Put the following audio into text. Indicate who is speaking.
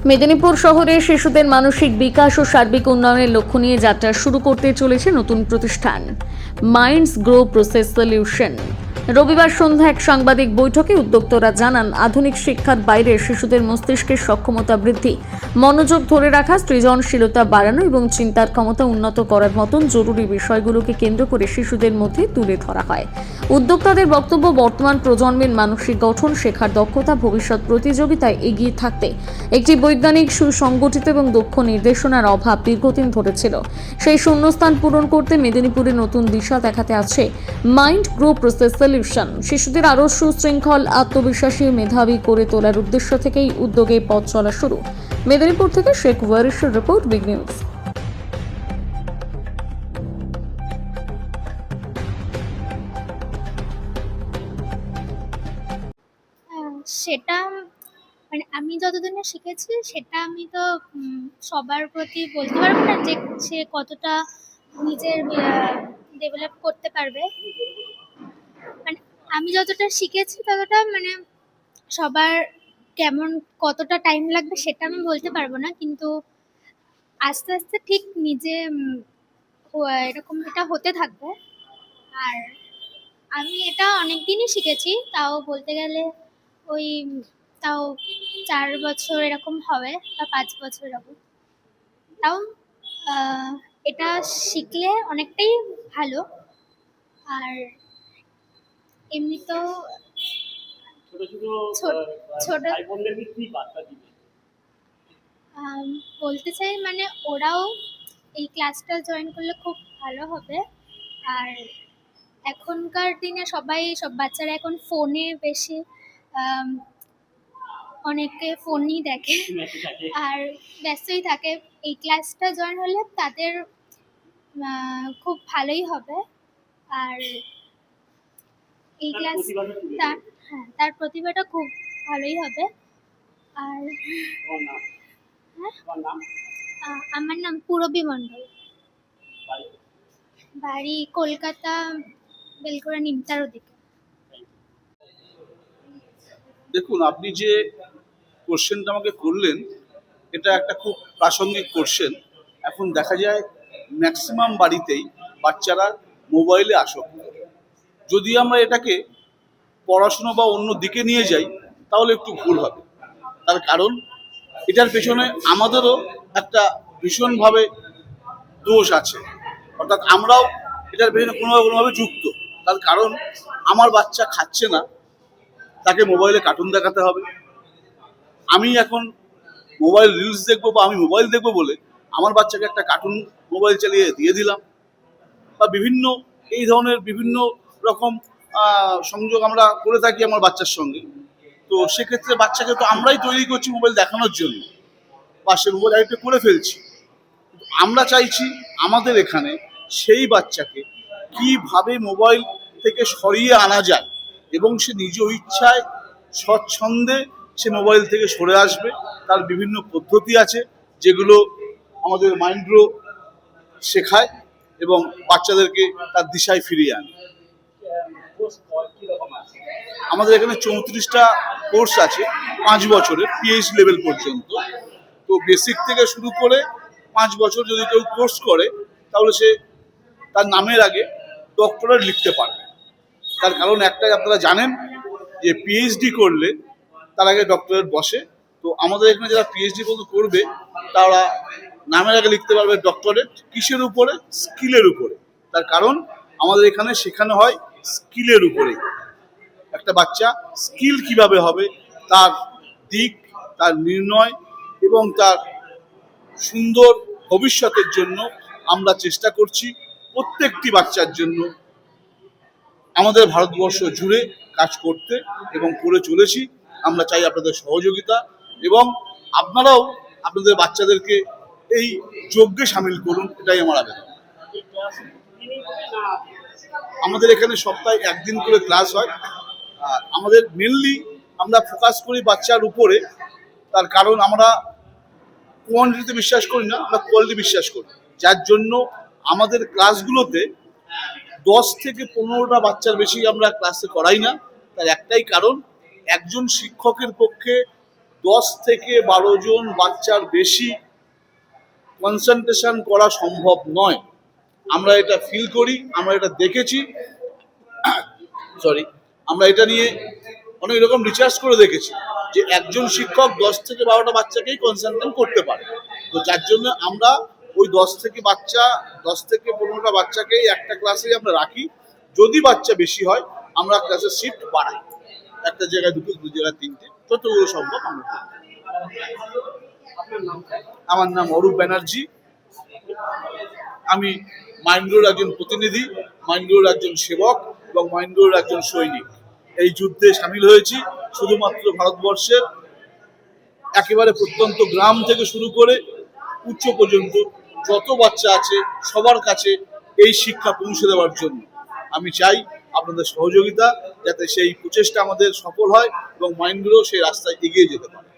Speaker 1: মেদিনীপুর শহরে শিশুদের মানসিক বিকাশ ও সার্বিক উন্নয়নের লক্ষ্য নিয়ে যাত্রা শুরু করতে চলেছে নতুন প্রতিষ্ঠান মাইন্ডস গ্রো প্রসেস সলিউশন। রবিবার সন্ধ্যা এক সাংবাদিক বৈঠকে উদ্যোক্তারা জানান, আধুনিক শিক্ষার বাইরে শিশুদের মস্তিষ্কের সক্ষমতা বৃদ্ধি, মনোযোগ ধরে রাখা, সৃজনশীলতা বাড়ানো এবং চিন্তার ক্ষমতা উন্নত করার মতন জরুরি বিষয়গুলোকে কেন্দ্র করে শিশুদের মধ্যে তুলে ধরা হয়। উদ্যোক্তাদের বক্তব্য, বর্তমান প্রজন্মের মানসিক গঠন, শেখার দক্ষতা, ভবিষ্যৎ প্রতিযোগিতায় এগিয়ে থাকতে একটি বৈজ্ঞানিক, সুসংগঠিত এবং দক্ষ নির্দেশনার অভাব দীর্ঘদিন ধরে ছিল। সেই শূন্যস্থান পূরণ করতে মেদিনীপুরে নতুন দিশা দেখাতে আছে মাইন্ড গ্রো প্রসেস সলিউশন। শিশুদের আরও সুশৃঙ্খল, আত্মবিশ্বাসী, মেধাবী করে তোলার উদ্দেশ্য থেকেই উদ্যোগে পথ চলা শুরু। মেদিনীপুর থেকে শেখ ওয়ারিশের রিপোর্ট, বিগ নিউজ।
Speaker 2: সেটা মানে আমি যতদিন না শিখেছি সেটা আমি তো সবার প্রতি বলতে পারবো না যে সে কতটা নিজের ডেভেলপ করতে পারবে। মানে আমি যতটা শিখেছি ততটা মানে সবার কেমন কতটা টাইম লাগবে সেটা আমি বলতে পারবো না, কিন্তু আস্তে আস্তে ঠিক নিজে এরকম এটা হতে থাকবে। আর আমি এটা অনেকদিনই শিখেছি, তাও বলতে গেলে ওই তাও ৪ বছর এরকম হবে বা ৫ বছর এরকম। তাও এটা শিখলে অনেকটাই ভালো। আর এমনি তো ছোট বলতে চাই মানে ওরাও এই ক্লাসটা জয়েন করলে খুব ভালো হবে। আর এখনকার দিনে সব বাচ্চারা এখন ফোনে বেশি অনেকে ফোনই দেখে আর ব্যস্তই থাকে। এই ক্লাসটা জয়েন হলে তাদের খুব ভালোই হবে। আর এই ক্লাস তার প্রতিভাটা খুব ভালোই হবে। আর আমার নাম পূরবী মণ্ডল, বাড়ি কলকাতা, বেলগোড়া নিমতার ওদিকে।
Speaker 3: দেখুন, আপনি যে কোশ্চেনটা আমাকে করলেন এটা একটা খুব প্রাসঙ্গিক কোশ্চেন। এখন দেখা যায় ম্যাক্সিমাম বাড়িতেই বাচ্চারা মোবাইলে আসক্ত। যদি আমরা এটাকে পড়াশুনো বা অন্য দিকে নিয়ে যাই তাহলে একটু ভুল হবে। তার কারণ এটার পেছনে আমাদেরও একটা ভীষণভাবে দোষ আছে, অর্থাৎ আমরাও এটার পেছনে কোনোভাবে যুক্ত। তার কারণ আমার বাচ্চা খাচ্ছে না, তাকে মোবাইলে কার্টুন দেখাতে হবে। আমি এখন মোবাইল রিলস দেখবো বা আমি মোবাইল দেখবো বলে আমার বাচ্চাকে একটা কার্টুন মোবাইল চালিয়ে দিয়ে দিলাম, বা বিভিন্ন এই ধরনের বিভিন্ন রকম সংযোগ আমরা করে থাকি আমার বাচ্চার সঙ্গে। তো সেক্ষেত্রে বাচ্চাকে তো আমরাই তৈরি করছি মোবাইল দেখানোর জন্য, বা সে মোবাইল অ্যাডিক্ট করে ফেলছি। আমরা চাইছি আমাদের এখানে সেই বাচ্চাকে কিভাবে মোবাইল থেকে সরিয়ে আনা যায় এবং সে নিজ ইচ্ছায় স্বচ্ছন্দে সে মোবাইল থেকে সরে আসবে। তার বিভিন্ন পদ্ধতি আছে যেগুলো আমাদের মাইন্ডগ্রো শেখায় এবং বাচ্চাদেরকে তার দিশায় ফিরিয়ে আনে। আমাদের এখানে 34টা কোর্স আছে 5 বছরের, পিএইচডি লেভেল পর্যন্ত। তো বেসিক থেকে শুরু করে 5 বছর যদি কেউ কোর্স করে তাহলে সে তার নামের আগে ডক্টরেট লিখতে পারবে। তার কারণ একটাই, আপনারা জানেন যে পিএইচডি করলে তার আগে ডক্টরেট বসে। তো আমাদের এখানে যারা পিএইচডি করবে তারা নামের আগে লিখতে পারবে ডক্টরেট। কিসের উপরে? স্কিলের উপরে। তার কারণ আমাদের এখানে শেখানো হয় স্কিলের উপরে। একটা বাচ্চা স্কিল কিভাবে হবে তার দিক, তার নির্ণয় এবং তার সুন্দর ভবিষ্যতের জন্য আমরা চেষ্টা করছি প্রত্যেকটি বাচ্চার জন্য আমাদের ভারতবর্ষ জুড়ে কাজ করতে এবং করে চলেছি। আমরা চাই আপনাদের সহযোগিতা এবং আপনারাও আপনাদের বাচ্চাদেরকে এই যজ্ঞে সামিল করুন, এটাই আমার আবেদন। আমাদের এখানে সপ্তাহে 1 দিন করে ক্লাস হয়। আর আমাদের মেনলি আমরা ফোকাস করি বাচ্চার উপরে। তার কারণ আমরা কোয়ান্টিটিতে বিশ্বাস করি না, আমরা কোয়ালিটি বিশ্বাস করি। যার জন্য আমাদের ক্লাসগুলোতে 10 থেকে 15টা বাচ্চার বেশি আমরা ক্লাসে করাই না। তার একটাই কারণ, একজন শিক্ষকের পক্ষে 10 থেকে 12 জন বাচ্চার বেশি কনসেন্ট্রেশন করা সম্ভব নয়। আমরা এটা ফিল করি, আমরা এটা দেখেছি, আমরা এটা নিয়ে অনেক রকম রিসার্চ করে দেখেছি যে একজন শিক্ষক 10 থেকে 12টা বাচ্চাকেই কনসেন্ট্রেট করতে পারে। তো যার জন্য আমরা ওই 10 থেকে 15টা বাচ্চাকেই একটা ক্লাসেই আমরা রাখি। যদি বাচ্চা বেশি হয় আমরা ক্লাসের শিফট বাড়াই, একটা জায়গায় দুটো, দু জায়গায় তিনটে, যতগুলো সম্ভব আমরা করি। আমার নাম অরূপ ব্যানার্জি। আমি মাইন্ডগ্রোর একজন প্রতিনিধি, মাইন্ডগ্রোর একজন সেবক এবং মাইন্ডগ্রোর একজন সৈনিক। এই যুদ্ধে সামিল হয়েছি শুধুমাত্র ভারতবর্ষের একেবারে প্রত্যন্ত গ্রাম থেকে শুরু করে উচ্চ পর্যন্ত যত বাচ্চা আছে সবার কাছে এই শিক্ষা পৌঁছে দেওয়ার জন্য। আমি চাই আপনাদের সহযোগিতা, যাতে সেই প্রচেষ্টা আমাদের সফল হয় এবং মাইন্ডগ্রো সেই রাস্তায় এগিয়ে যেতে পারে।